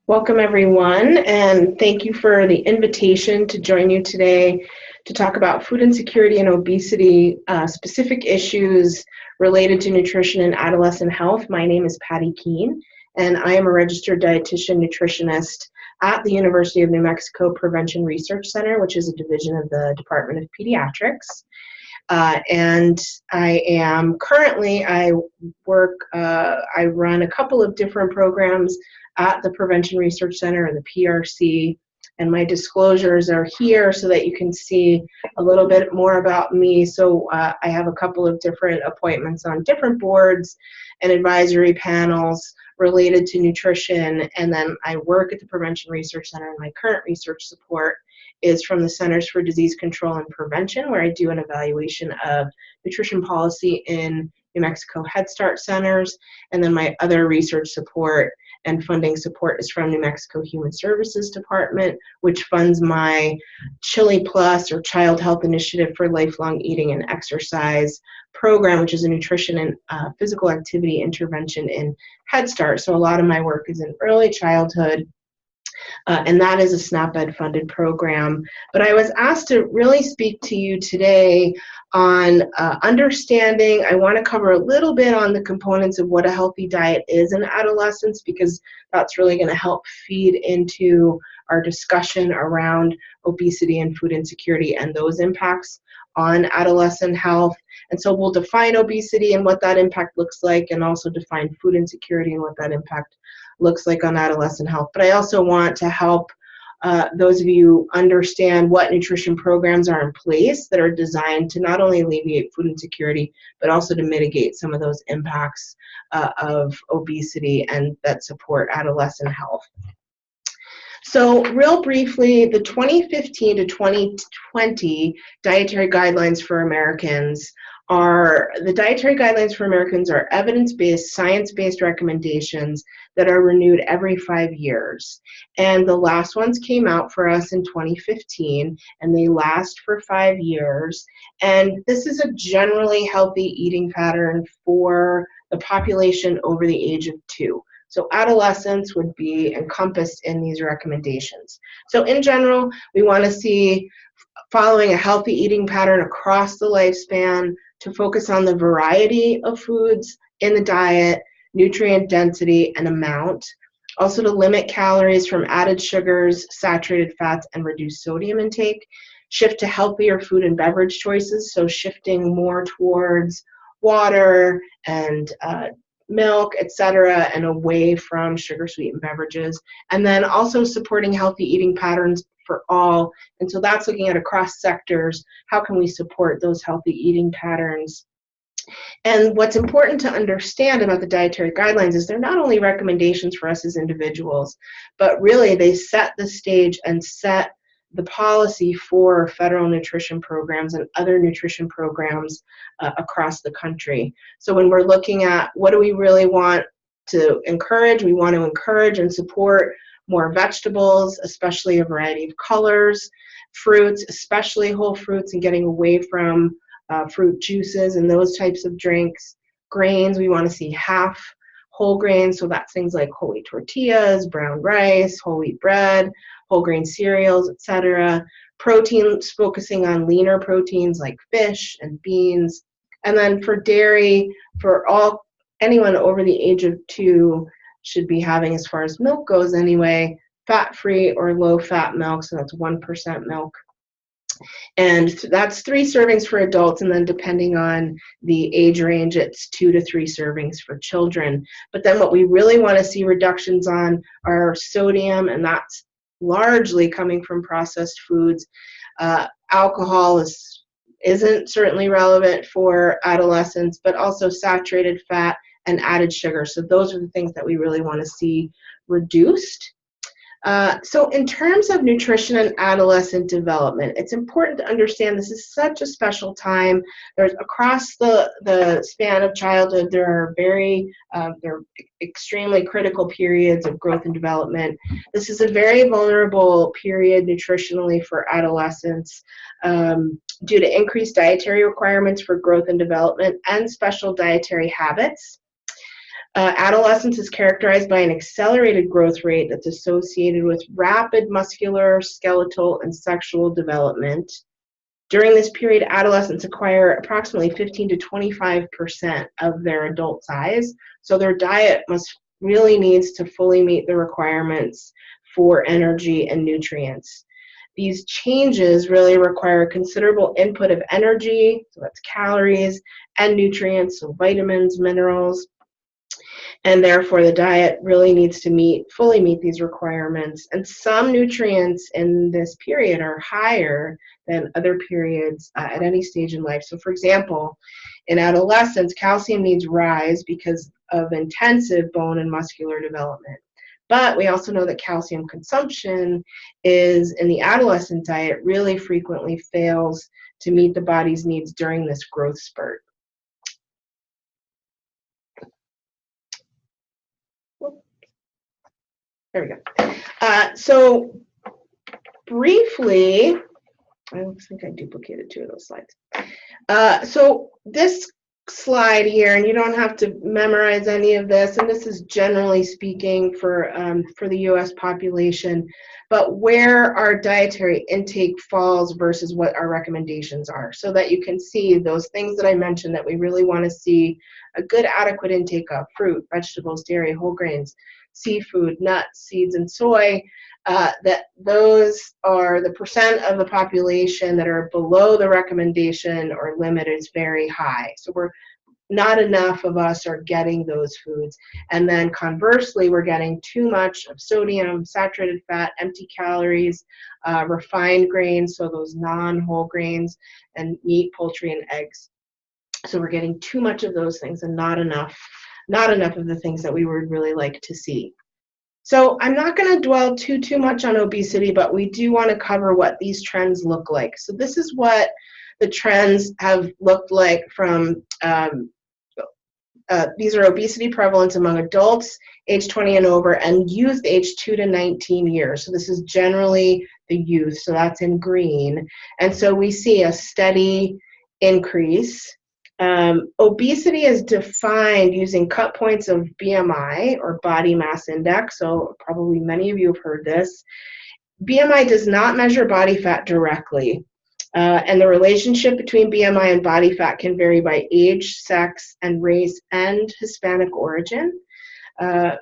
Welcome, everyone, and thank you for the invitation to join you today to talk about food insecurity and obesity, specific issues related to nutrition and adolescent health. My name is Patty Keene, and I am a registered dietitian nutritionist at the University of New Mexico Prevention Research Center, which is a division of the Department of Pediatrics. And I run a couple of different programs at the Prevention Research Center and the PRC, and my disclosures are here so that you can see a little bit more about me. So I have a couple of different appointments on different boards and advisory panels related to nutrition, and then I work at the Prevention Research Center, and my current research support is from the Centers for Disease Control and Prevention, where I do an evaluation of nutrition policy in New Mexico Head Start centers, and then my other research support and funding support is from New Mexico Human Services Department, which funds my Chili Plus, or Child Health Initiative for Lifelong Eating and Exercise program, which is a nutrition and physical activity intervention in Head Start. So a lot of my work is in early childhood, and that is a SNAP-Ed funded program. But I was asked to really speak to you today on understanding. I want to cover a little bit on the components of what a healthy diet is in adolescence, because that's really going to help feed into our discussion around obesity and food insecurity and those impacts on adolescent health. And so we'll define obesity and what that impact looks like, and also define food insecurity and what that impact looks like on adolescent health. But I also want to help those of you understand what nutrition programs are in place that are designed to not only alleviate food insecurity, but also to mitigate some of those impacts of obesity and that support adolescent health. So real briefly, the 2015 to 2020 dietary guidelines for Americans are evidence-based, science-based recommendations that are renewed every 5 years. And the last ones came out for us in 2015, and they last for 5 years. And this is a generally healthy eating pattern for the population over the age of 2. So adolescents would be encompassed in these recommendations. So in general, we want to see following a healthy eating pattern across the lifespan, to focus on the variety of foods in the diet, nutrient density and amount. Also to limit calories from added sugars, saturated fats, and reduce sodium intake. Shift to healthier food and beverage choices, so shifting more towards water and milk, etc., and away from sugar-sweetened beverages. And then also supporting healthy eating patterns for all. And so that's looking at across sectors, how can we support those healthy eating patterns? And what's important to understand about the dietary guidelines is they're not only recommendations for us as individuals, but really they set the stage and set the policy for federal nutrition programs and other nutrition programs across the country. So when we're looking at what do we really want to encourage, we want to encourage and support more vegetables, especially a variety of colors, fruits, especially whole fruits, and getting away from fruit juices and those types of drinks. Grains, we want to see half whole grains, so that's things like whole wheat tortillas, brown rice, whole wheat bread, whole grain cereals, etc. Proteins, focusing on leaner proteins like fish and beans. And then for dairy, for anyone over the age of 2 should be having, as far as milk goes anyway, fat-free or low-fat milk, so that's 1% milk. And that's 3 servings for adults, and then depending on the age range, it's 2 to 3 servings for children. But then what we really want to see reductions on are sodium, and that's largely coming from processed foods. Alcohol isn't certainly relevant for adolescents, but also saturated fat and added sugar. So those are the things that we really want to see reduced. So in terms of nutrition and adolescent development, it's important to understand this is such a special time. There's across the span of childhood, there are they're extremely critical periods of growth and development. This is a very vulnerable period nutritionally for adolescents due to increased dietary requirements for growth and development and special dietary habits. Adolescence is characterized by an accelerated growth rate that's associated with rapid muscular, skeletal, and sexual development. During this period, adolescents acquire approximately 15 to 25% of their adult size, so their diet really needs to fully meet the requirements for energy and nutrients. These changes really require considerable input of energy, so that's calories, and nutrients, so vitamins, minerals, and therefore the diet really needs to fully meet these requirements. And some nutrients in this period are higher than other periods at any stage in life. So for example, in adolescence, calcium needs rise because of intensive bone and muscular development. But we also know that calcium consumption in the adolescent diet really frequently fails to meet the body's needs during this growth spurt. There we go. So briefly, I think I duplicated 2 of those slides. So this slide here, and you don't have to memorize any of this, and this is generally speaking for the U.S. population, but where our dietary intake falls versus what our recommendations are, so that you can see those things that I mentioned that we really want to see a good adequate intake of: fruit, vegetables, dairy, whole grains, seafood, nuts, seeds, and soy. That those are the percent of the population that are below the recommendation or limit is very high. So not enough of us are getting those foods. And then conversely, we're getting too much of sodium, saturated fat, empty calories, refined grains, so those non-whole grains, and meat, poultry, and eggs. So we're getting too much of those things and not enough of the things that we would really like to see. So I'm not going to dwell too much on obesity, but we do want to cover what these trends look like. So this is what the trends have looked like from, these are obesity prevalence among adults age 20 and over and youth age 2 to 19 years. So this is generally the youth, so that's in green. And so we see a steady increase. Obesity is defined using cut points of BMI, or body mass index, so probably many of you have heard this. BMI does not measure body fat directly, and the relationship between BMI and body fat can vary by age, sex, and race and Hispanic origin.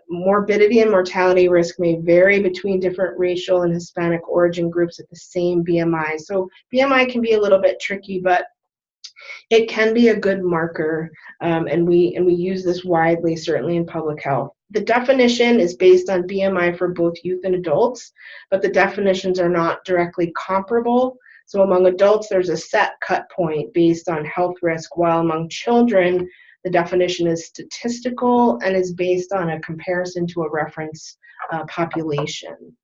Morbidity and mortality risk may vary between different racial and Hispanic origin groups at the same BMI. So BMI can be a little bit tricky, but it can be a good marker, and we use this widely, certainly in public health. The definition is based on BMI for both youth and adults, but the definitions are not directly comparable. So among adults, there's a set cut point based on health risk, while among children, the definition is statistical and is based on a comparison to a reference population.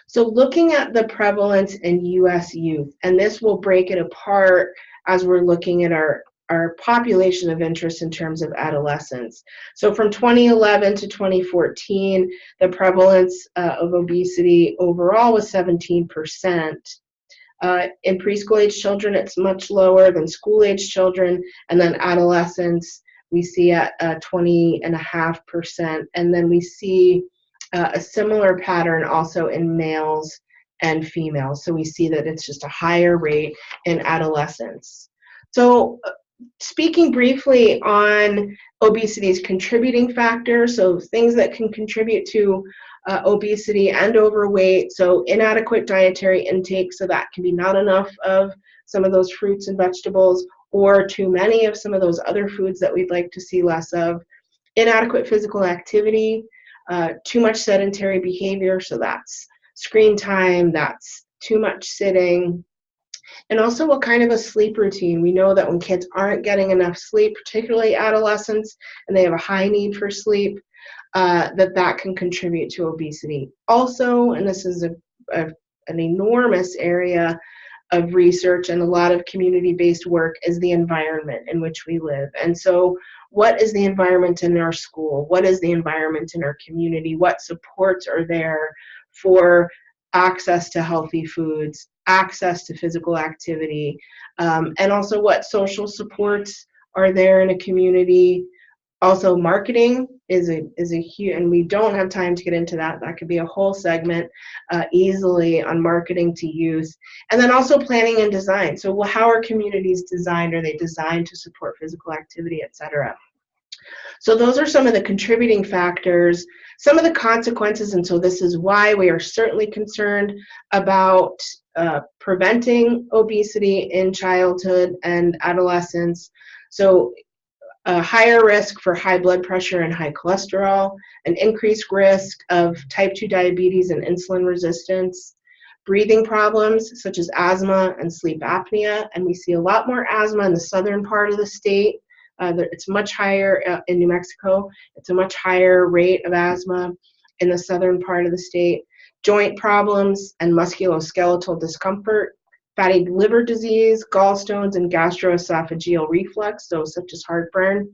So looking at the prevalence in U.S. youth, and this will break it apart as we're looking at our population of interest in terms of adolescents. So from 2011 to 2014, the prevalence of obesity overall was 17%. In preschool age children, it's much lower than school age children, and then adolescents we see at 20.5%, and then we see a similar pattern also in males and females. So we see that it's just a higher rate in adolescence. So speaking briefly on obesity's contributing factors, so things that can contribute to obesity and overweight, so inadequate dietary intake, so that can be not enough of some of those fruits and vegetables, or too many of some of those other foods that we'd like to see less of. Inadequate physical activity, too much sedentary behavior, so that's screen time, that's too much sitting, and also what kind of a sleep routine. We know that when kids aren't getting enough sleep, particularly adolescents, and they have a high need for sleep, that can contribute to obesity. Also, and this is an enormous area of research and a lot of community-based work, is the environment in which we live. And so what is the environment in our school? What is the environment in our community? What supports are there for access to healthy foods, access to physical activity, and also what social supports are there in a community? Also, marketing is a huge, and we don't have time to get into that. That could be a whole segment easily on marketing to youth. And then also planning and design. So how are communities designed? Are they designed to support physical activity, et cetera? So those are some of the contributing factors, some of the consequences, and so this is why we are certainly concerned about preventing obesity in childhood and adolescence. So a higher risk for high blood pressure and high cholesterol, an increased risk of type 2 diabetes and insulin resistance, breathing problems such as asthma and sleep apnea, and we see a lot more asthma in the southern part of the state. It's much higher in New Mexico. It's a much higher rate of asthma in the southern part of the state. Joint problems and musculoskeletal discomfort, fatty liver disease, gallstones, and gastroesophageal reflux, so such as heartburn.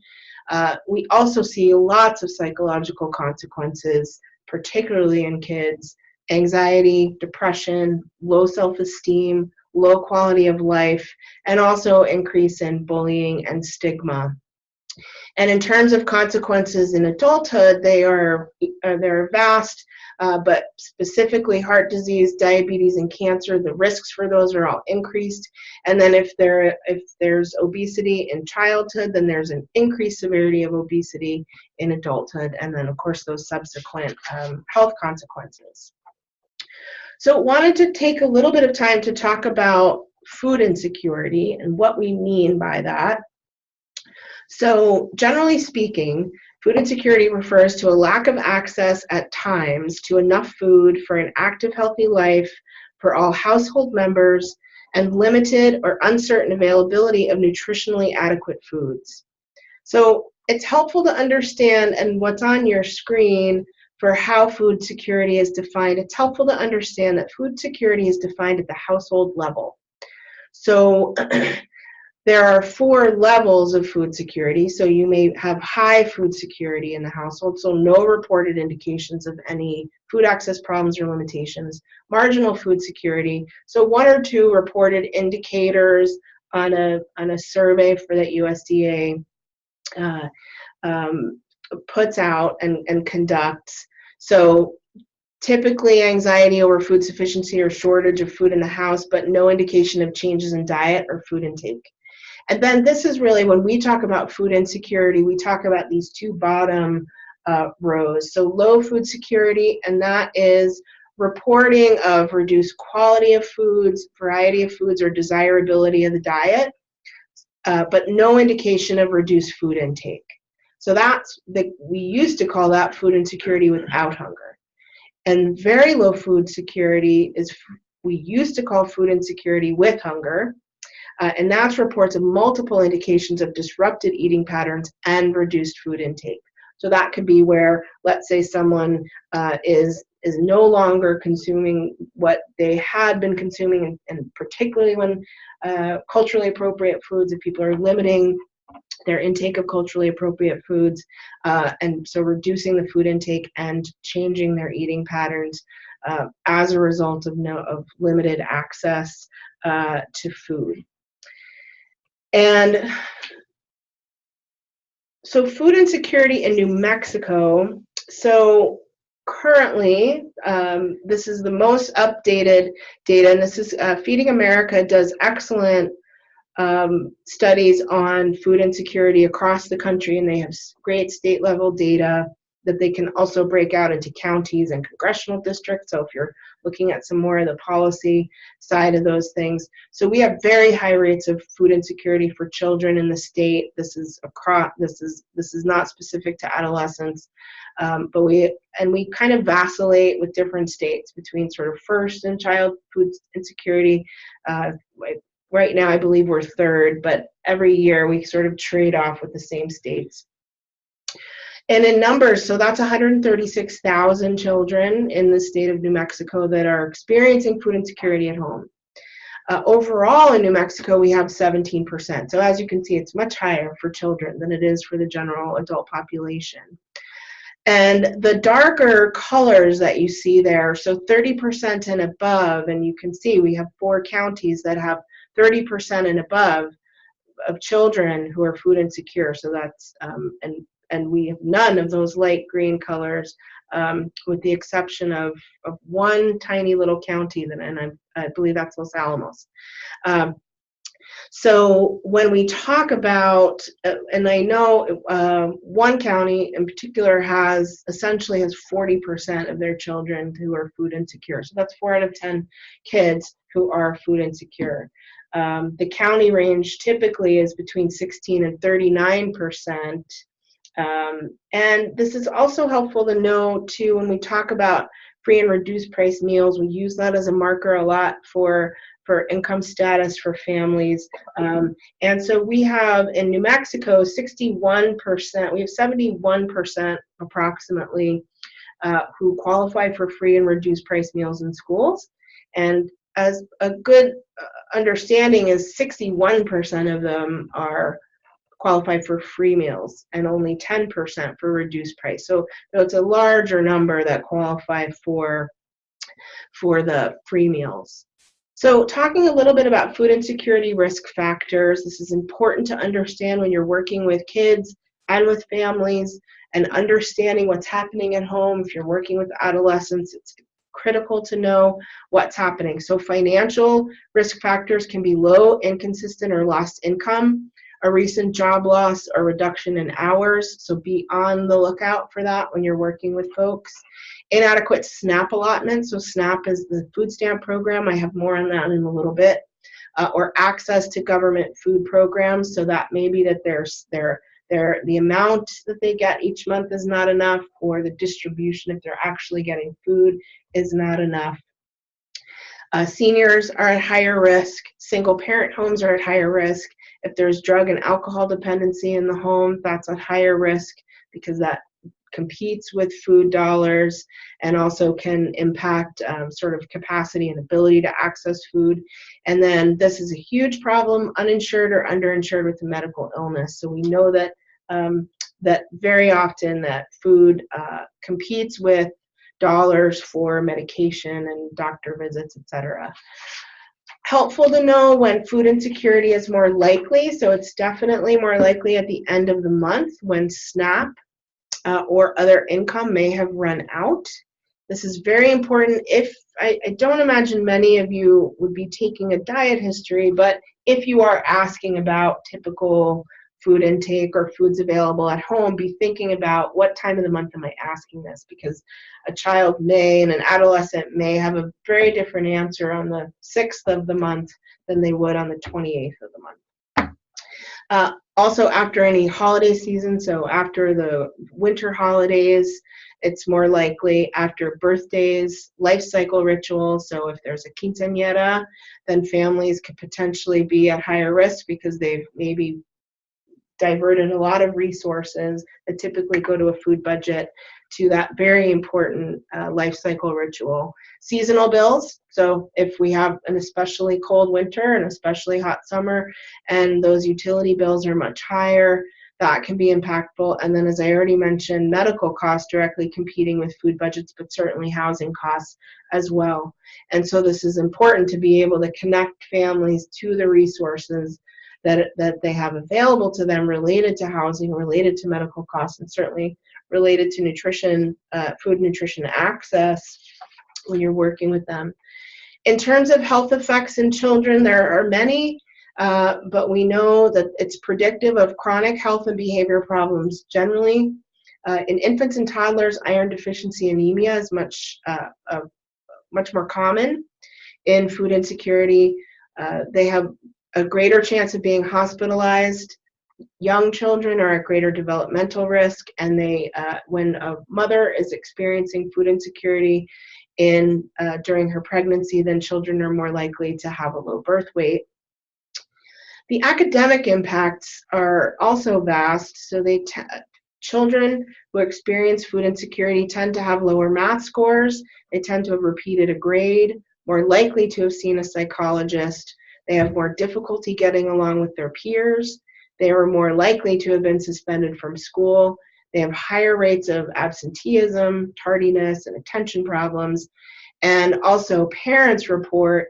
We also see lots of psychological consequences, particularly in kids: anxiety, depression, low self-esteem, low quality of life, and also increase in bullying and stigma. And in terms of consequences in adulthood, they're vast, but specifically heart disease, diabetes, and cancer, the risks for those are all increased. And then if there's obesity in childhood, then there's an increased severity of obesity in adulthood, and then of course those subsequent health consequences. So wanted to take a little bit of time to talk about food insecurity and what we mean by that. So generally speaking, food insecurity refers to a lack of access at times to enough food for an active, healthy life for all household members and limited or uncertain availability of nutritionally adequate foods. So it's helpful to understand, and what's on your screen for how food security is defined, it's helpful to understand that food security is defined at the household level. So there are 4 levels of food security. So you may have high food security in the household, so no reported indications of any food access problems or limitations. Marginal food security, so 1 or 2 reported indicators on a survey for that USDA puts out and conducts. So typically anxiety over food sufficiency or shortage of food in the house, but no indication of changes in diet or food intake. And then this is really, when we talk about food insecurity, we talk about these 2 bottom rows. So low food security, and that is reporting of reduced quality of foods, variety of foods, or desirability of the diet, but no indication of reduced food intake. So we used to call that food insecurity without hunger. And very low food security we used to call food insecurity with hunger. And that's reports of multiple indications of disrupted eating patterns and reduced food intake. So that could be where, let's say, someone is no longer consuming what they had been consuming, and particularly when culturally appropriate foods, if people are limiting their intake of culturally appropriate foods, and so reducing the food intake and changing their eating patterns as a result of limited access to food. And so food insecurity in New Mexico, so currently, this is the most updated data, and this is Feeding America does excellent studies on food insecurity across the country, and they have great state level data that they can also break out into counties and congressional districts. So if you're looking at some more of the policy side of those things. So we have very high rates of food insecurity for children in the state. This is not specific to adolescents, but we kind of vacillate with different states between sort of first in child food insecurity. Right now, I believe we're third, but every year we sort of trade off with the same states. And in numbers, so that's 136,000 children in the state of New Mexico that are experiencing food insecurity at home. Overall in New Mexico, we have 17%. So as you can see, it's much higher for children than it is for the general adult population. And the darker colors that you see there, so 30% and above, and you can see we have 4 counties that have 30% and above of children who are food insecure. So that's, and and we have none of those light green colors, with the exception of one tiny little county, and I believe that's Los Alamos. Um, so when we talk about, and I know one county in particular essentially has 40% of their children who are food insecure. So that's 4 out of 10 kids who are food insecure. The county range typically is between 16 and 39%. And this is also helpful to know too when we talk about free and reduced price meals. We use that as a marker a lot for income status for families. And so we have in New Mexico 61%, we have 71% approximately who qualify for free and reduced price meals in schools. And as a good understanding is 61% of them are qualify for free meals and only 10% for reduced price. So it's a larger number that qualify for the free meals. So talking a little bit about food insecurity risk factors, this is important to understand when you're working with kids and with families and understanding what's happening at home. If you're working with adolescents, it's critical to know what's happening. So financial risk factors can be low, inconsistent, or lost income, a recent job loss or reduction in hours. So be on the lookout for that when you're working with folks. Inadequate SNAP allotment. So SNAP is the food stamp program. I have more on that in a little bit. Or access to government food programs. So that may be that the amount that they get each month is not enough, or the distribution, if they're actually getting food, is not enough. Seniors are at higher risk. Single parent homes are at higher risk. If there's drug and alcohol dependency in the home, that's at higher risk because that competes with food dollars and also can impact sort of capacity and ability to access food. And then this is a huge problem, uninsured or underinsured with a medical illness. So we know that that very often that food competes with dollars for medication and doctor visits, etc. Helpful to know when food insecurity is more likely. So it's definitely more likely at the end of the month when SNAP or other income may have run out. This is very important. I don't imagine many of you would be taking a diet history, but if you are asking about typical food intake or foods available at home, be thinking about what time of the month am I asking this, because a child may and an adolescent may have a very different answer on the 6th of the month than they would on the 28th of the month. Also after any holiday season, so after the winter holidays, it's more likely. After birthdays, life cycle rituals, so if there's a quinceañera, then families could potentially be at higher risk because they've maybe diverted a lot of resources that typically go to a food budget to that very important life cycle ritual. Seasonal bills, so if we have an especially cold winter and especially hot summer and those utility bills are much higher, that can be impactful. And then as I already mentioned, medical costs directly competing with food budgets, but certainly housing costs as well. And so this is important to be able to connect families to the resources that they have available to them related to housing, related to medical costs, and certainly related to nutrition, food nutrition access when you're working with them. In terms of health effects in children, there are many, but we know that it's predictive of chronic health and behavior problems generally. In infants and toddlers, iron deficiency anemia is much more common. In food insecurity, they have a greater chance of being hospitalized. Young children are at greater developmental risk, and when a mother is experiencing food insecurity during her pregnancy, then children are more likely to have a low birth weight. The academic impacts are also vast. So children who experience food insecurity tend to have lower math scores. They tend to have repeated a grade, more likely to have seen a psychologist. They have more difficulty getting along with their peers. They are more likely to have been suspended from school. They have higher rates of absenteeism, tardiness, and attention problems. And also parents report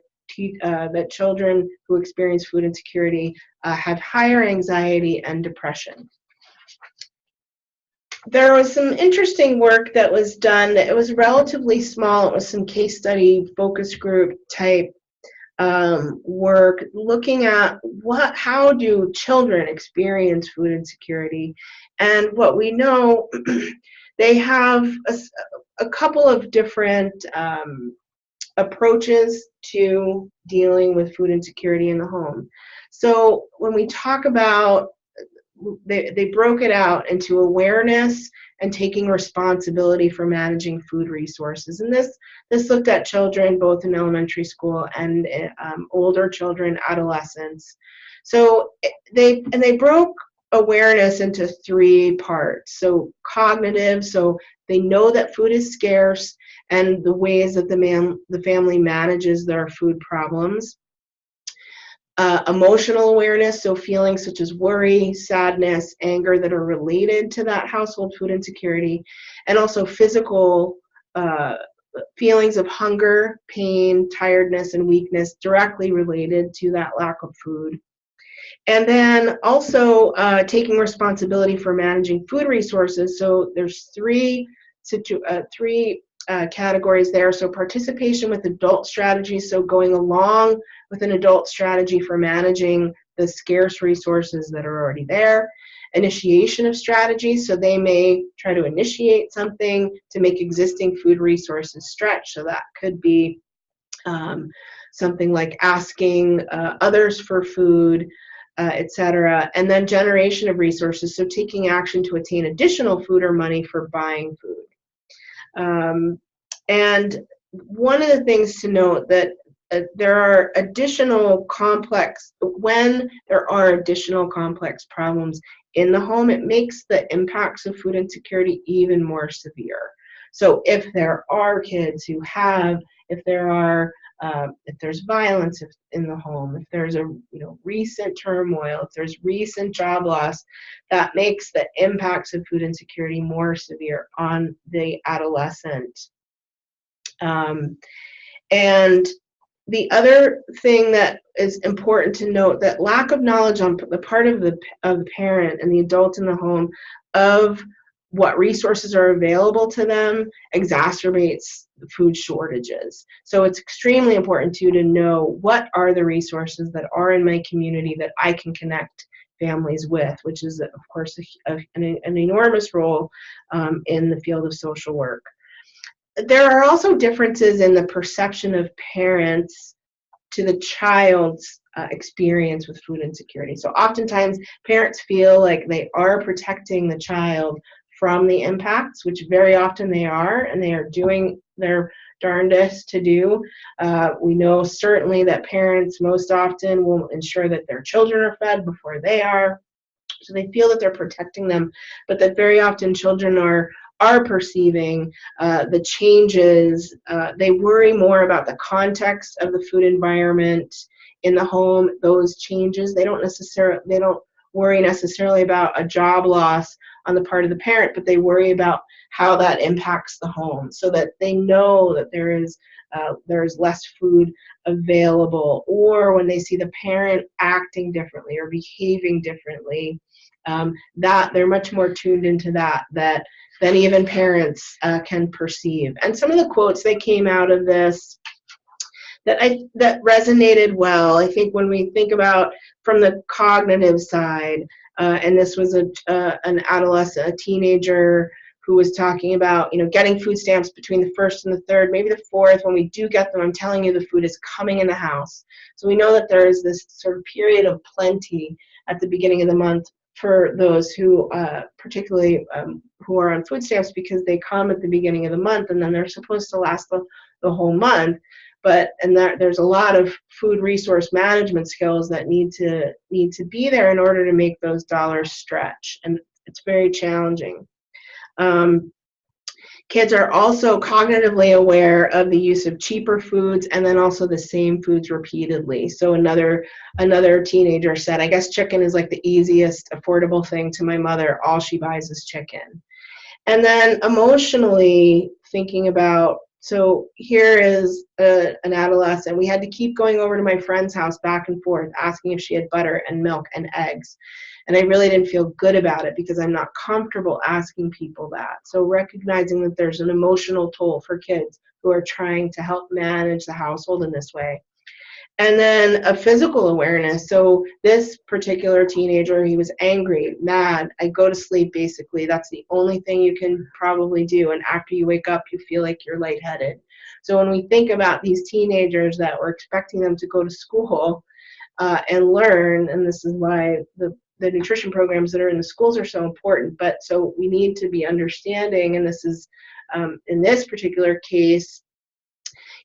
that children who experience food insecurity have higher anxiety and depression. there was some interesting work that was done. It was relatively small. It was some case study, focus group type work, looking at how do children experience food insecurity. And what we know, they have a couple of different approaches to dealing with food insecurity in the home. So when we talk about, they broke it out into awareness and taking responsibility for managing food resources. And this looked at children both in elementary school and older children, adolescents. So they broke awareness into three parts. So cognitive, so they know that food is scarce and the ways that the family manages their food problems. Emotional awareness, so feelings such as worry, sadness, anger that are related to that household food insecurity, and also physical feelings of hunger, pain, tiredness, and weakness directly related to that lack of food. And then also taking responsibility for managing food resources. So there's three categories there. So participation with adult strategies, so going along with an adult strategy for managing the scarce resources that are already there. Initiation of strategies, so they may try to initiate something to make existing food resources stretch. So that could be something like asking others for food, etc. And then generation of resources, so taking action to attain additional food or money for buying food. And one of the things to note that there are additional complex, when there are additional complex problems in the home, it makes the impacts of food insecurity even more severe. So if there are kids who have, if there's violence in the home, if there's a recent turmoil, if there's recent job loss, that makes the impacts of food insecurity more severe on the adolescent. And the other thing that is important to note, that lack of knowledge on the part of the parent and the adult in the home of what resources are available to them exacerbates food shortages. So it's extremely important to know what are the resources that are in my community that I can connect families with, which is, of course, an enormous role in the field of social work. There are also differences in the perception of parents to the child's experience with food insecurity. So oftentimes parents feel like they are protecting the child from the impacts, which very often they are, and they are doing their darndest to do. We know certainly that parents most often will ensure that their children are fed before they are. So they feel that they're protecting them, but that very often children are perceiving the changes. They worry more about the context of the food environment in the home, those changes. They don't worry necessarily about a job loss on the part of the parent, but they worry about how that impacts the home, so that they know that there is less food available, or when they see the parent acting differently or behaving differently, that they're much more tuned into that than even parents can perceive. And some of the quotes that came out of this that resonated well, I think, when we think about from the cognitive side, and this was an adolescent, a teenager, who was talking about, getting food stamps between the 1st and the 3rd, maybe the 4th. When we do get them, I'm telling you, the food is coming in the house. So we know that there is this sort of period of plenty at the beginning of the month for those who, particularly who are on food stamps, because they come at the beginning of the month and then they're supposed to last the whole month. And there's a lot of food resource management skills that need to be there in order to make those dollars stretch, and it's very challenging. Kids are also cognitively aware of the use of cheaper foods and then also the same foods repeatedly. So another teenager said, I guess chicken is like the easiest affordable thing to my mother. All she buys is chicken. And then emotionally thinking about, so here is an adolescent. We had to keep going over to my friend's house back and forth, asking if she had butter and milk and eggs. And I really didn't feel good about it because I'm not comfortable asking people that. So recognizing that there's an emotional toll for kids who are trying to help manage the household in this way. And then a physical awareness. So this particular teenager, he was angry, mad. I go to sleep, basically. That's the only thing you can probably do. And after you wake up, you feel like you're lightheaded. So when we think about these teenagers that we're expecting them to go to school and learn, and this is why the nutrition programs that are in the schools are so important. But so we need to be understanding, and this is in this particular case,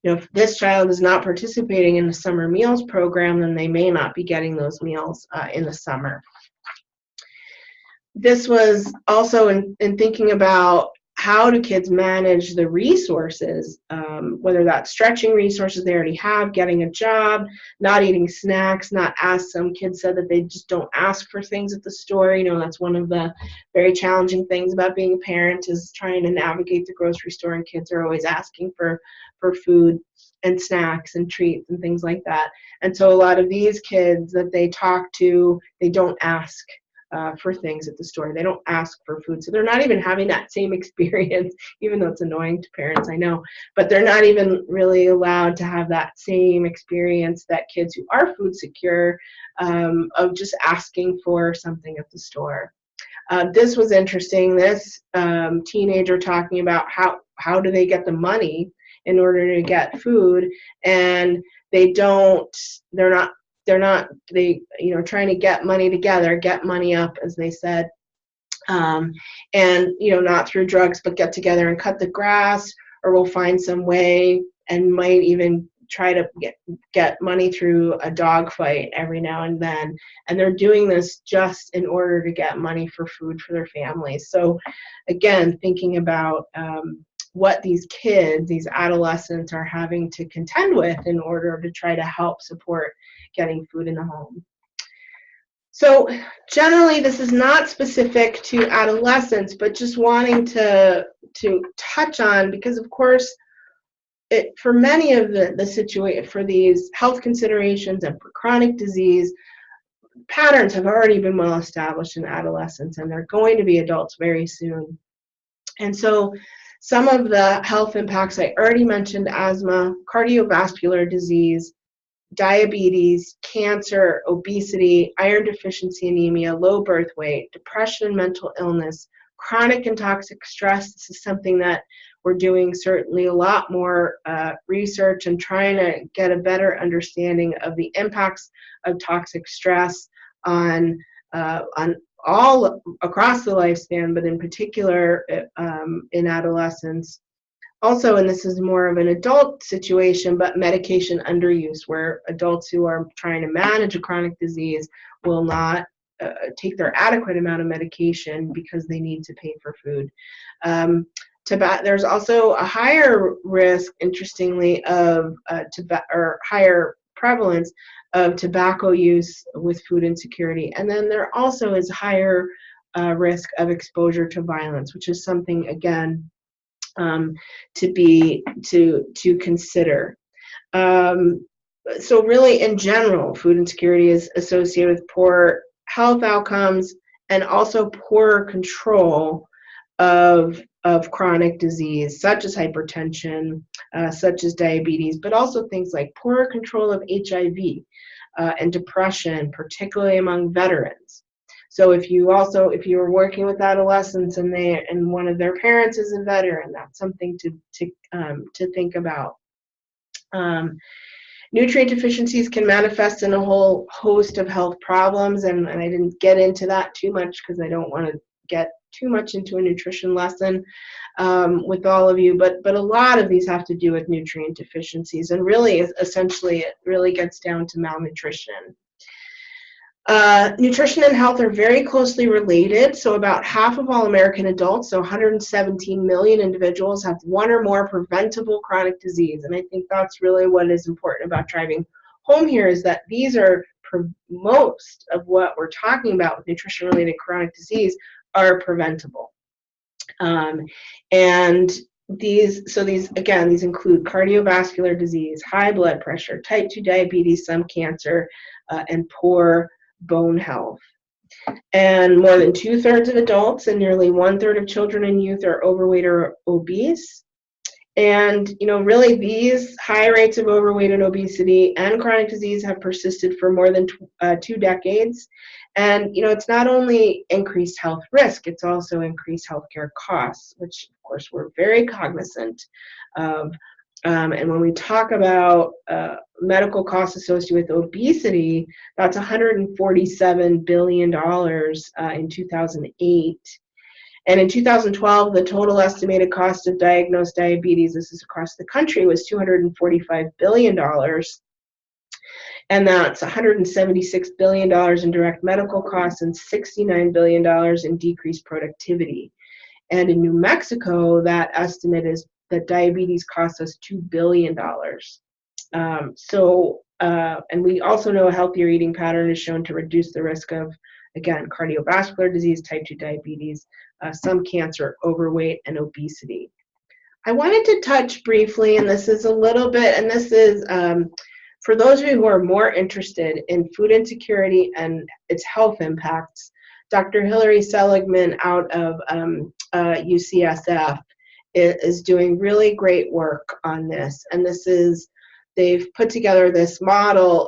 if this child is not participating in the summer meals program, then they may not be getting those meals in the summer. This was also in thinking about how do kids manage the resources, whether that's stretching resources they already have, getting a job, not eating snacks, not ask. Some kids said that they just don't ask for things at the store. That's one of the very challenging things about being a parent, is trying to navigate the grocery store, and kids are always asking for food and snacks and treats and things like that. And so a lot of these kids that they talk to, they don't ask for things at the store. They don't ask for food. So they're not even having that same experience, even though it's annoying to parents, I know, but they're not even really allowed to have that same experience that kids who are food secure of just asking for something at the store. This was interesting. This teenager talking about how do they get the money in order to get food, and they're not trying to get money together, get money up, as they said, and not through drugs, but get together and cut the grass, or we'll find some way, and might even try to get money through a dog fight every now and then. And they're doing this just in order to get money for food for their families. So again, thinking about what these kids, these adolescents, are having to contend with in order to try to help support getting food in the home. So generally, this is not specific to adolescents, but just wanting to touch on, because of course, for many of the situation, for these health considerations and for chronic disease, patterns have already been well established in adolescents, and they're going to be adults very soon. And so some of the health impacts I already mentioned: asthma, cardiovascular disease, diabetes, cancer, obesity, iron deficiency anemia, low birth weight, depression and mental illness, chronic and toxic stress. This is something that we're doing certainly a lot more research and trying to get a better understanding of the impacts of toxic stress on all across the lifespan, but in particular in adolescence. Also, and this is more of an adult situation, but medication underuse, where adults who are trying to manage a chronic disease will not take their adequate amount of medication because they need to pay for food. There's also a higher risk, interestingly, of or higher prevalence of tobacco use with food insecurity. And then there also is higher risk of exposure to violence, which is something, again, to consider. So really, in general, food insecurity is associated with poor health outcomes and also poor control of chronic disease, such as hypertension, such as diabetes, but also things like poor control of HIV and depression, particularly among veterans. So if you are working with adolescents and one of their parents is a veteran, that's something to think about. Nutrient deficiencies can manifest in a whole host of health problems, and I didn't get into that too much because I don't want to get too much into a nutrition lesson with all of you, but a lot of these have to do with nutrient deficiencies, and really, essentially, it really gets down to malnutrition. Nutrition and health are very closely related. So about half of all American adults, so 117 million individuals, have one or more preventable chronic disease. And I think that's really what is important about driving home here, is that these are most of what we're talking about with nutrition-related chronic disease are preventable. And these include cardiovascular disease, high blood pressure, type 2 diabetes, some cancer, and poor bone health. And more than 2/3 of adults and nearly 1/3 of children and youth are overweight or obese. And, really these high rates of overweight and obesity and chronic disease have persisted for more than 2 decades. And, it's not only increased health risk, it's also increased healthcare costs, which of course we're very cognizant of. And when we talk about medical costs associated with obesity, that's $147 billion in 2008. And in 2012, the total estimated cost of diagnosed diabetes, this is across the country, was $245 billion. And that's $176 billion in direct medical costs and $69 billion in decreased productivity. And in New Mexico, that estimate is that diabetes costs us $2 billion. And we also know a healthier eating pattern is shown to reduce the risk of, again, cardiovascular disease, type 2 diabetes, some cancer, overweight, and obesity. I wanted to touch briefly, and this is a little bit, and this is for those of you who are more interested in food insecurity and its health impacts, Dr. Hilary Seligman out of UCSF is doing really great work on this. And they've put together this model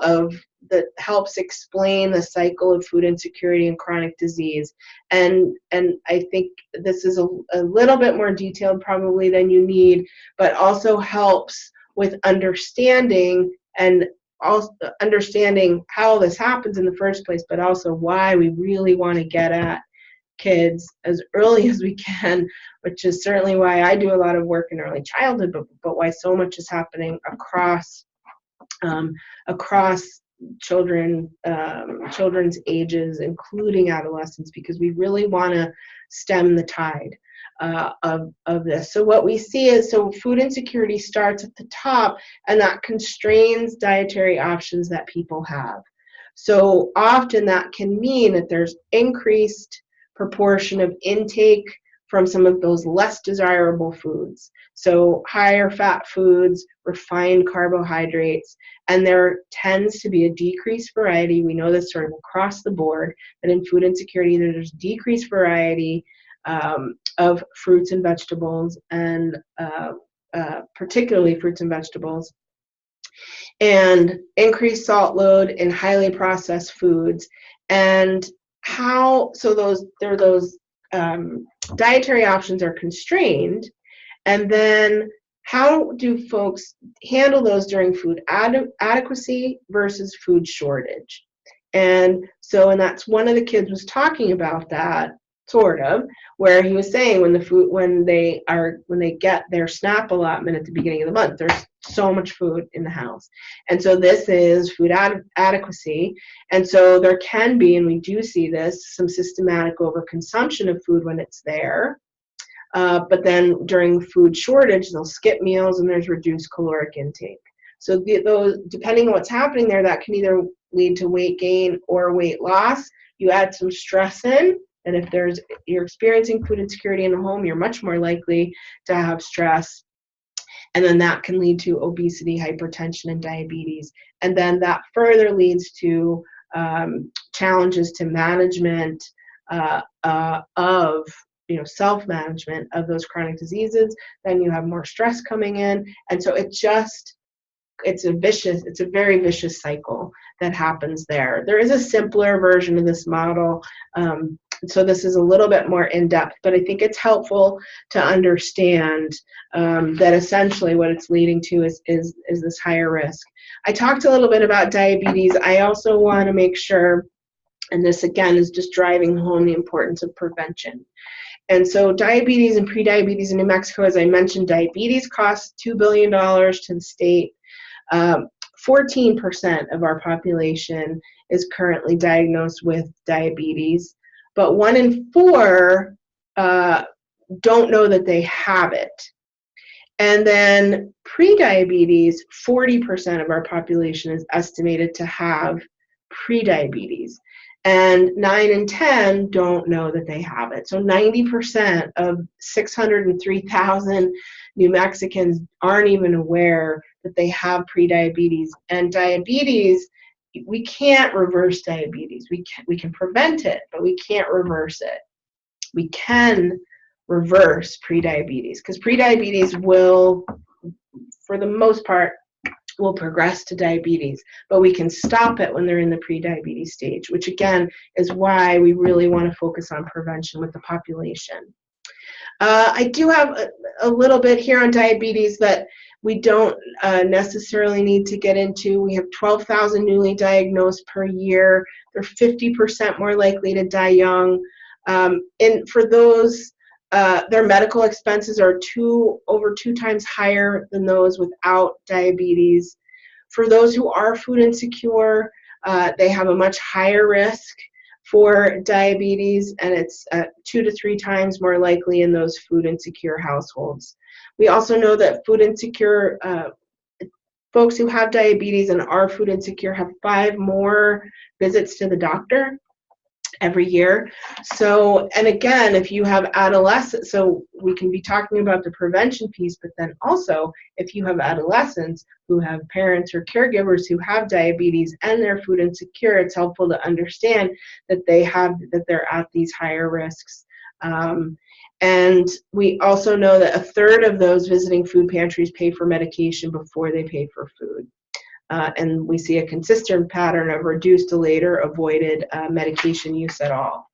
that helps explain the cycle of food insecurity and chronic disease. And I think this is a little bit more detailed probably than you need, but also helps with understanding and also understanding how this happens in the first place, but also why we really want to get at kids as early as we can, which is certainly why I do a lot of work in early childhood, but why so much is happening across children's ages, including adolescence, because we really want to stem the tide of this. So what we see is, food insecurity starts at the top, and that constrains dietary options that people have. So often that can mean that there's increased proportion of intake from some of those less desirable foods. So higher fat foods, refined carbohydrates, and there tends to be a decreased variety. We know this sort of across the board, that in food insecurity there's decreased variety of fruits and vegetables, and particularly fruits and vegetables, and increased salt load in highly processed foods. And those dietary options are constrained, and then how do folks handle those during food adequacy versus food shortage? And that's one of the kids was talking about that, sort of, where he was saying when they get their SNAP allotment at the beginning of the month, there's so much food in the house. And so this is food adequacy. And so there can be, and we do see this, some systematic overconsumption of food when it's there. But then during food shortage, they'll skip meals and there's reduced caloric intake. So those, depending on what's happening there, that can either lead to weight gain or weight loss. You add some stress in, and if you're experiencing food insecurity in the home, you're much more likely to have stress. And then that can lead to obesity, hypertension, and diabetes. And then that further leads to challenges to management of self-management of those chronic diseases. Then you have more stress coming in. And so it's a very vicious cycle that happens there. There is a simpler version of this model. So this is a little bit more in-depth, but I think it's helpful to understand that essentially what it's leading to is this higher risk. I talked a little bit about diabetes. I also want to make sure, and this again is just driving home the importance of prevention. And so diabetes and prediabetes in New Mexico, as I mentioned, diabetes costs $2 billion to the state. 14% of our population is currently diagnosed with diabetes, but 1 in 4 don't know that they have it. And then prediabetes, 40% of our population is estimated to have prediabetes. And 9 in 10 don't know that they have it. So 90% of 603,000 New Mexicans aren't even aware that they have prediabetes. And diabetes, we can't reverse diabetes. We can prevent it, but we can't reverse it. We can reverse prediabetes, because prediabetes will, for the most part, will progress to diabetes, but we can stop it when they're in the prediabetes stage, which again is why we really want to focus on prevention with the population. I do have a little bit here on diabetes that we don't necessarily need to get into. We have 12,000 newly diagnosed per year. They're 50% more likely to die young. And for those, their medical expenses are over two times higher than those without diabetes. For those who are food insecure, they have a much higher risk for diabetes, and it's 2 to 3 times more likely in those food insecure households. We also know that food insecure folks who have diabetes and are food insecure have 5 more visits to the doctor every year. So, and again, if you have adolescents, so we can be talking about the prevention piece, but then also if you have adolescents who have parents or caregivers who have diabetes and they're food insecure, it's helpful to understand that they're at these higher risks. And we also know that 1/3 of those visiting food pantries pay for medication before they pay for food. And we see a consistent pattern of reduced, delayed, or avoided medication use at all.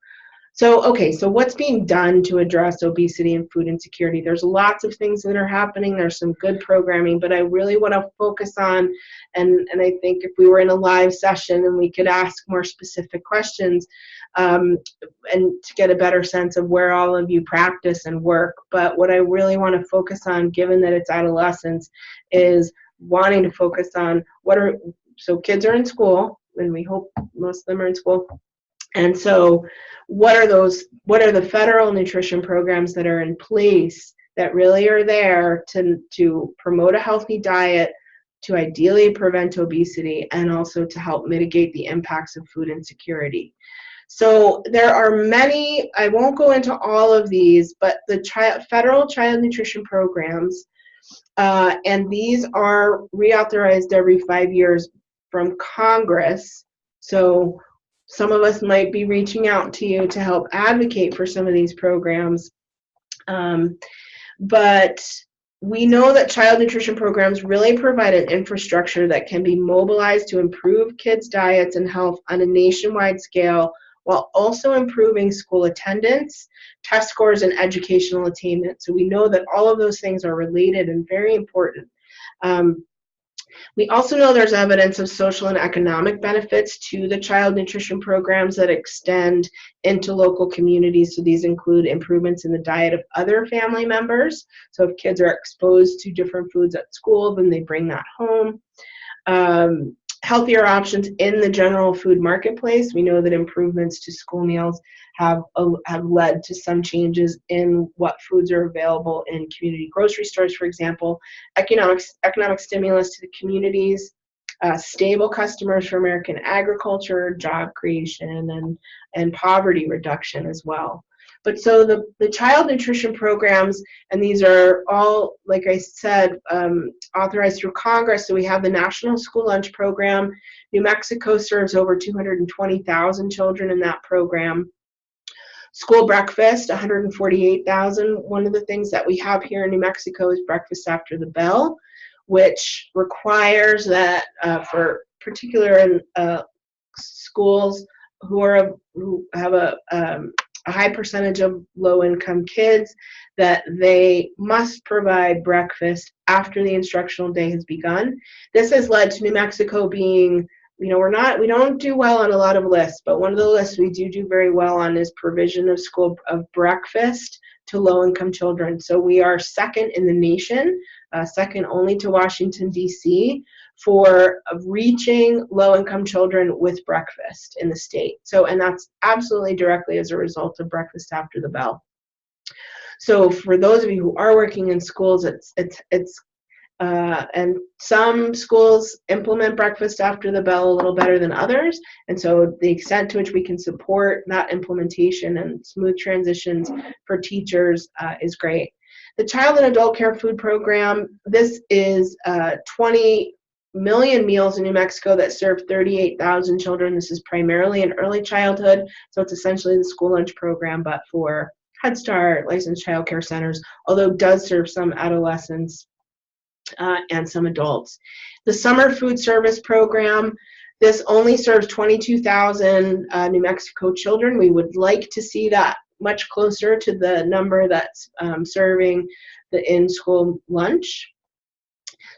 So, okay, so what's being done to address obesity and food insecurity? There's lots of things that are happening. There's some good programming, but I really want to focus on, and I think if we were in a live session and we could ask more specific questions and to get a better sense of where all of you practice and work. But what I really want to focus on, given that it's adolescence, is wanting to focus on so kids are in school, and we hope most of them are in school. And so what are the federal nutrition programs that are in place that really are there to promote a healthy diet, to ideally prevent obesity, and also to help mitigate the impacts of food insecurity? So there are many, I won't go into all of these, but the federal child nutrition programs, and these are reauthorized every 5 years from Congress. So some of us might be reaching out to you to help advocate for some of these programs. But we know that child nutrition programs really provide an infrastructure that can be mobilized to improve kids' diets and health on a nationwide scale, while also improving school attendance, test scores, and educational attainment. So we know that all of those things are related and very important. We also know there's evidence of social and economic benefits to the child nutrition programs that extend into local communities. So these include improvements in the diet of other family members. So if kids are exposed to different foods at school, then they bring that home. Healthier options in the general food marketplace. We know that improvements to school meals have led to some changes in what foods are available in community grocery stores, for example. Economic stimulus to the communities, stable customers for American agriculture, job creation, and poverty reduction as well. But so the child nutrition programs, and these are all, like I said, authorized through Congress. So we have the National School Lunch Program. New Mexico serves over 220,000 children in that program. School breakfast, 148,000. One of the things that we have here in New Mexico is breakfast after the bell, which requires that for particular schools who have a high percentage of low-income kids, that they must provide breakfast after the instructional day has begun. This has led to New Mexico being, we don't do well on a lot of lists, but one of the lists we do very well on is provision of breakfast to low-income children. So we are second in the nation, second only to Washington, D.C., for reaching low-income children with breakfast in the state. So, and that's absolutely directly as a result of breakfast after the bell. So for those of you who are working in schools, and some schools implement breakfast after the bell a little better than others, and so the extent to which we can support that implementation and smooth transitions for teachers is great. The Child and Adult Care Food Program, this is million meals in New Mexico that serve 38,000 children. This is primarily in early childhood, so it's essentially the school lunch program, but for Head Start, licensed child care centers, although it does serve some adolescents and some adults. The Summer Food Service Program, this only serves 22,000 New Mexico children. We would like to see that much closer to the number that's serving the in-school lunch.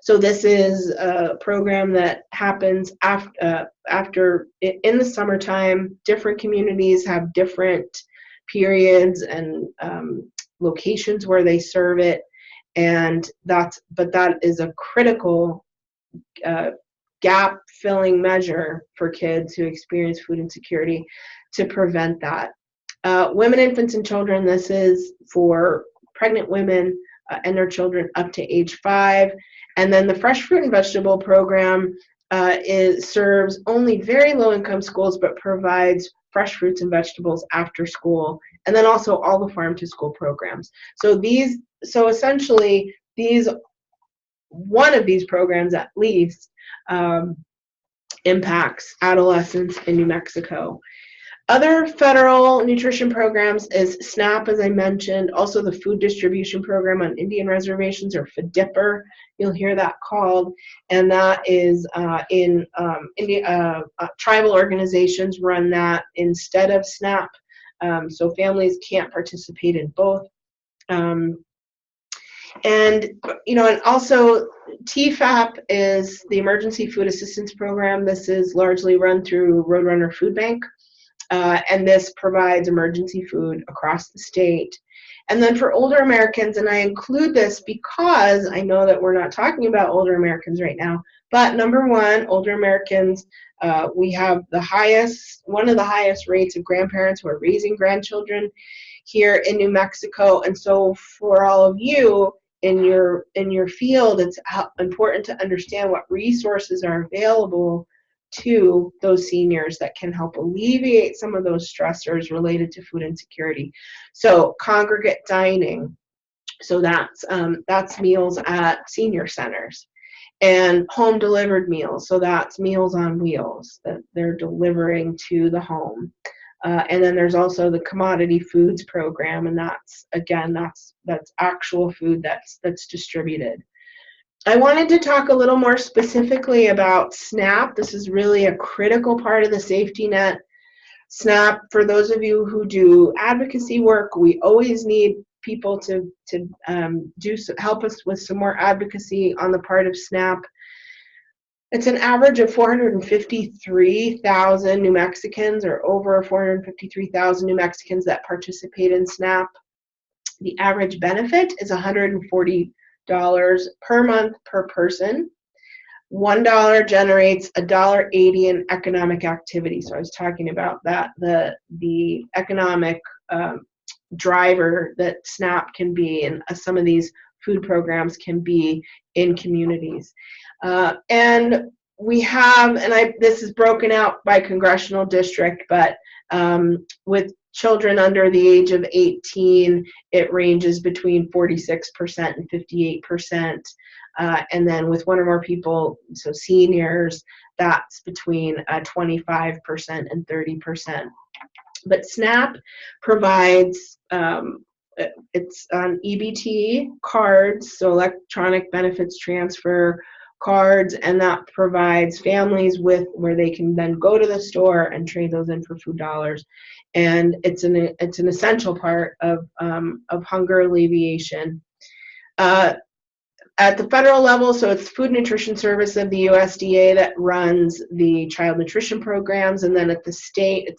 So this is a program that happens after in the summertime. Different communities have different periods and locations where they serve it, and that is a critical gap filling measure for kids who experience food insecurity to prevent that. Women, infants, and children, this is for pregnant women and their children up to age 5. And then the Fresh Fruit and Vegetable Program serves only very low-income schools, but provides fresh fruits and vegetables after school, and then also all the farm-to-school programs. So essentially, one of these programs at least impacts adolescents in New Mexico. Other federal nutrition programs is SNAP, as I mentioned, also the Food Distribution Program on Indian Reservations, or FDIPR, you'll hear that called, and that is in India, tribal organizations run that instead of SNAP, so families can't participate in both. And also TFAP is the Emergency Food Assistance Program. This is largely run through Roadrunner Food Bank. And this provides emergency food across the state. And then for older Americans, and I include this because I know that we're not talking about older Americans right now, but number one, older Americans, we have one of the highest rates of grandparents who are raising grandchildren here in New Mexico. And so for all of you in your field, it's important to understand what resources are available to those seniors that can help alleviate some of those stressors related to food insecurity. So congregate dining, so that's meals at senior centers, and home delivered meals, so that's Meals on Wheels that they're delivering to the home. And then there's also the Commodity Foods Program, and that's actual food that's distributed. I wanted to talk a little more specifically about SNAP. This is really a critical part of the safety net. SNAP, for those of you who do advocacy work, we always need people to help us with some more advocacy on the part of SNAP. It's an average of 453,000 New Mexicans, or over 453,000 New Mexicans that participate in SNAP. The average benefit is $140 per month per person. $1 generates $1.80 in economic activity. So I was talking about that, the economic driver that SNAP can be, and some of these food programs can be in communities. And we have, this is broken out by congressional district, but with children under the age of 18, it ranges between 46% and 58%. And then with one or more people, so seniors, that's between 25% and 30%. But SNAP provides, it's on EBT cards, so electronic benefits transfer cards, and that provides families with where they can then go to the store and trade those in for food dollars. And it's an essential part of hunger alleviation. At the federal level, so it's Food Nutrition Service of the USDA that runs the child nutrition programs, and then at the state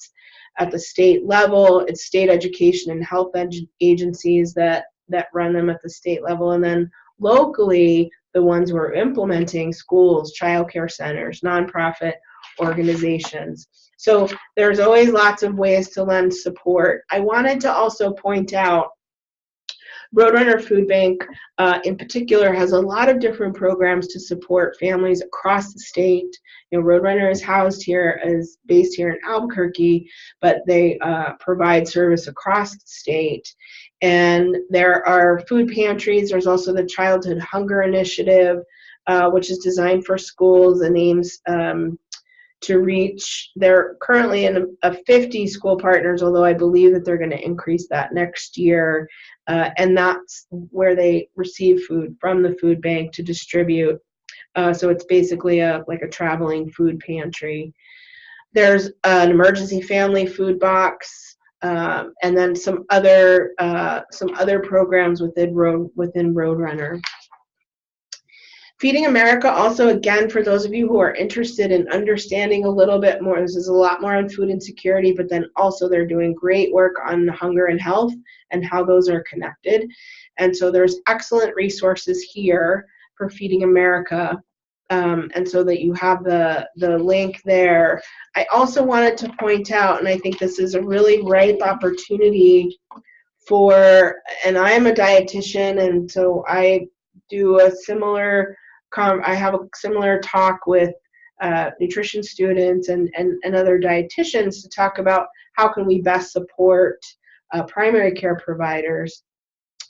level, it's state education and health agencies that run them at the state level, and then locally, the ones who are implementing: schools, child care centers, nonprofit organizations. So there's always lots of ways to lend support. I wanted to also point out Roadrunner Food Bank in particular has a lot of different programs to support families across the state. You know, Roadrunner is based here in Albuquerque, but they provide service across the state. And there are food pantries. There's also the Childhood Hunger Initiative. which is designed for schools and aims to reach, they're currently in a 50 school partners, although I believe that they're going to increase that next year. And that's where they receive food from the food bank to distribute. So it's basically like a traveling food pantry. There's an emergency family food box, and then some other programs within Roadrunner. Feeding America also, again, for those of you who are interested in understanding a little bit more, this is a lot more on food insecurity, but then also they're doing great work on hunger and health and how those are connected. And so there's excellent resources here for Feeding America. And so that you have the link there. I also wanted to point out, and I think this is a really ripe opportunity for, and I'm a dietitian, and so I do a similar, I have a similar talk with nutrition students and other dietitians to talk about how can we best support primary care providers.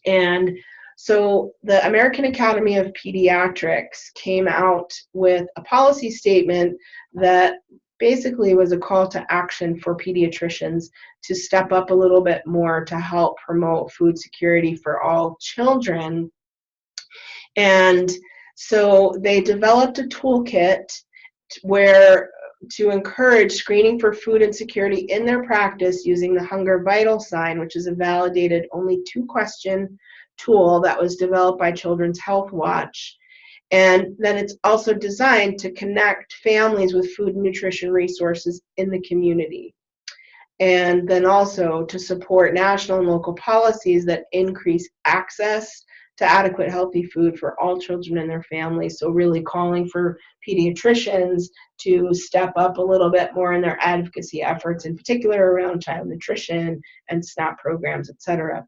And so the American Academy of Pediatrics came out with a policy statement that basically was a call to action for pediatricians to step up a little bit more to help promote food security for all children. And so they developed a toolkit where to encourage screening for food insecurity in their practice using the Hunger Vital Sign, which is a validated only 2-question tool that was developed by Children's Health Watch. And then it's also designed to connect families with food and nutrition resources in the community. And then also to support national and local policies that increase access to adequate healthy food for all children and their families. So really calling for pediatricians to step up a little bit more in their advocacy efforts, in particular around child nutrition and SNAP programs, et cetera.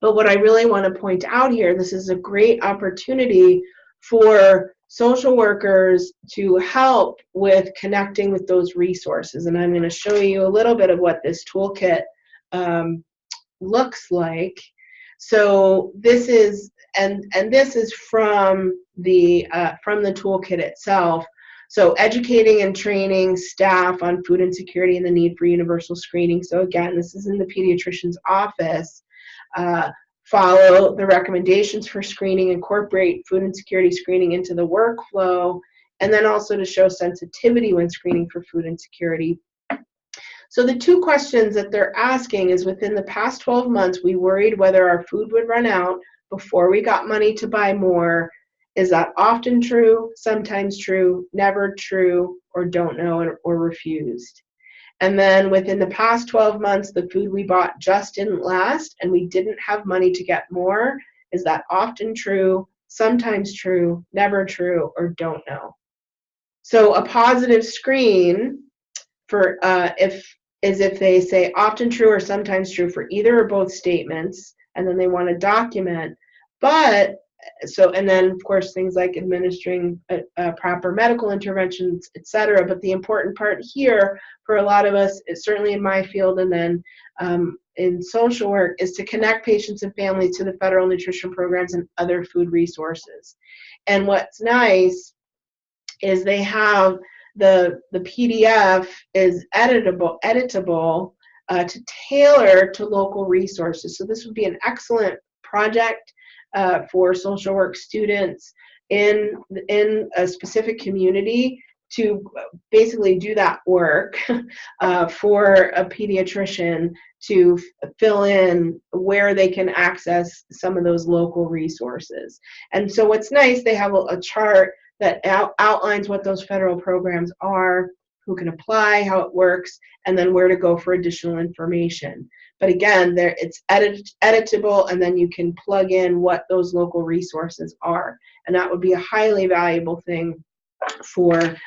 But what I really want to point out here, this is a great opportunity for social workers to help with connecting with those resources. And I'm going to show you a little bit of what this toolkit looks like. So this is, and this is from the toolkit itself. So educating and training staff on food insecurity and the need for universal screening. So again, this is in the pediatrician's office. Follow the recommendations for screening, incorporate food insecurity screening into the workflow, and then also to show sensitivity when screening for food insecurity. So the 2 questions that they're asking is, within the past 12 months, we worried whether our food would run out before we got money to buy more. Is that often true, sometimes true, never true, or don't know, or refused? And then within the past 12 months, the food we bought just didn't last and we didn't have money to get more. Is that often true, sometimes true, never true, or don't know? So a positive screen for if they say often true or sometimes true for either or both statements, and then they want to document. But so, and then of course things like administering proper medical interventions, etc. But the important part here for a lot of us, is certainly in my field and then in social work, is to connect patients and families to the federal nutrition programs and other food resources. And what's nice is they have the PDF is editable to tailor to local resources. So this would be an excellent project for social work students in a specific community to basically do that work for a pediatrician to fill in where they can access some of those local resources. And so what's nice, they have a chart that outlines what those federal programs are, who can apply, how it works, and then where to go for additional information. But again, it's editable, and then you can plug in what those local resources are. And that would be a highly valuable thing for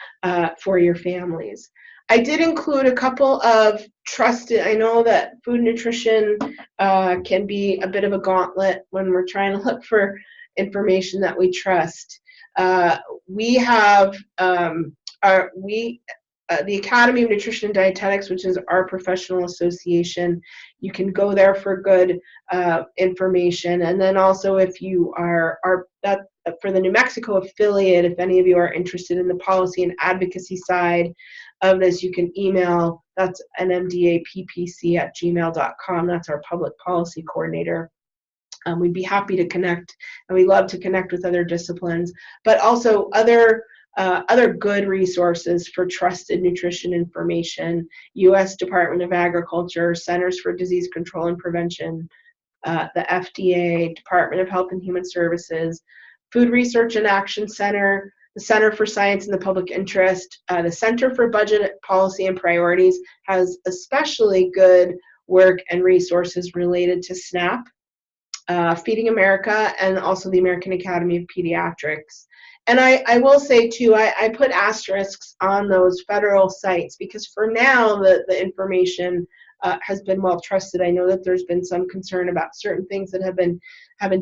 your families. I did include a couple of trusted, I know that food nutrition can be a bit of a gauntlet when we're trying to look for information that we trust. We have the Academy of Nutrition and Dietetics, which is our professional association. You can go there for good information. And then also if you are, for the New Mexico affiliate, if any of you are interested in the policy and advocacy side of this, you can email, that's nmdappc@gmail.com. That's our public policy coordinator. We'd be happy to connect, and we love to connect with other disciplines, but also other good resources for trusted nutrition information. U.S. Department of Agriculture, Centers for Disease Control and Prevention, the FDA, Department of Health and Human Services, Food Research and Action Center, the Center for Science in the Public Interest, the Center for Budget Policy and Priorities has especially good work and resources related to SNAP, Feeding America, and also the American Academy of Pediatrics. And I will say too, I put asterisks on those federal sites because for now the information has been well trusted. I know that there's been some concern about certain things that have been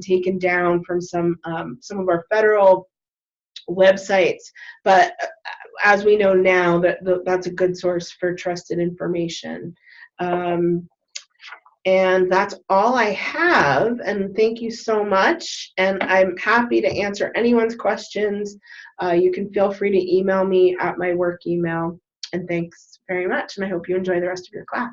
taken down from some of our federal websites, but as we know now, that's a good source for trusted information. And that's all I have, and thank you so much, and I'm happy to answer anyone's questions. You can feel free to email me at my work email, and thanks very much, and I hope you enjoy the rest of your class.